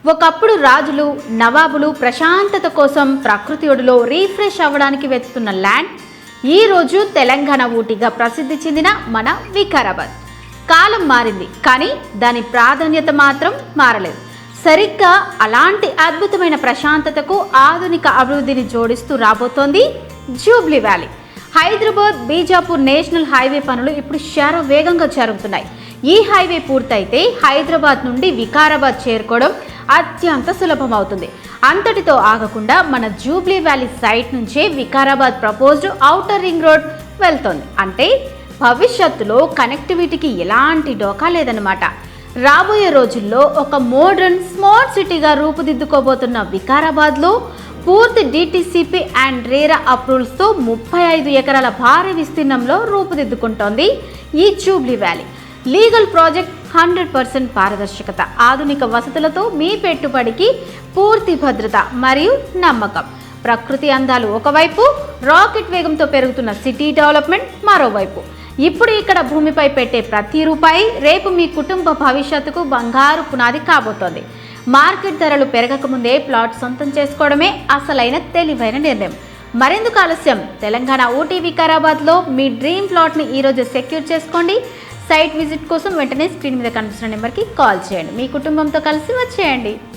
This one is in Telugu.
ఒకప్పుడు రాజులు నవాబులు ప్రశాంతత కోసం ప్రకృతి ఒడిలో రీఫ్రెష్ అవ్వడానికి వెతుకుతున్న ల్యాండ్ ఈరోజు తెలంగాణ ఊటీగా ప్రసిద్ధి చెందిన మన వికారాబాద్. కాలం మారింది, కానీ దాని ప్రాధాన్యత మాత్రం మారలేదు. సరిగ్గా అలాంటి అద్భుతమైన ప్రశాంతతకు ఆధునిక అభివృద్ధిని జోడిస్తూ రాబోతోంది Jubilee valley. Hyderabad Bijapur national highway పనులు ఇప్పుడు శరవేగంగా జరుగుతున్నాయి. ఈ హైవే పూర్తయితే హైదరాబాద్ నుండి వికారాబాద్ చేరుకోవడం అత్యంత సులభం అవుతుంది. అంతటితో ఆగకుండా మన జూబ్లీ వ్యాలీ సైట్ నుంచే Vikarabad proposed outer ring road వెళ్తోంది. అంటే భవిష్యత్తులో కనెక్టివిటీకి ఎలాంటి డోకా లేదన్నమాట. రాబోయే రోజుల్లో ఒక మోడర్న్ స్మార్ట్ సిటీగా రూపుదిద్దుకోబోతున్న వికారాబాద్లో పూర్తి డిటిసిపి అండ్ రేరా అప్రూవల్స్తో 35 ఎకరాల భారీ విస్తీర్ణంలో రూపుదిద్దుకుంటోంది ఈ జూబ్లీ వ్యాలీ. లీగల్ ప్రాజెక్ట్, 100% పారదర్శకత, ఆధునిక వసతులతో మీ పెట్టుబడికి పూర్తి భద్రత మరియు నమ్మకం. ప్రకృతి అందాలు ఒకవైపు, రాకెట్ వేగంతో పెరుగుతున్న సిటీ డెవలప్మెంట్ మరోవైపు. ఇప్పుడు ఇక్కడ భూమిపై పెట్టే ప్రతి రూపాయి రేపు మీ కుటుంబ భవిష్యత్తుకు బంగారు పునాది కాబోతోంది. మార్కెట్ ధరలు పెరగకముందే ప్లాట్ సొంతం చేసుకోవడమే అసలైన తెలివైన నిర్ణయం. మరెందుకు ఆలస్యం? తెలంగాణ ఊటీ వికారాబాద్లో మీ డ్రీమ్ ప్లాట్ని ఈరోజు సెక్యూర్ చేసుకోండి. సైట్ విజిట్ కోసం వెంటనే స్క్రీన్ మీద కనిపిస్తున్న నెంబర్కి కాల్ చేయండి. మీ కుటుంబంతో కలిసి వచ్చేయండి.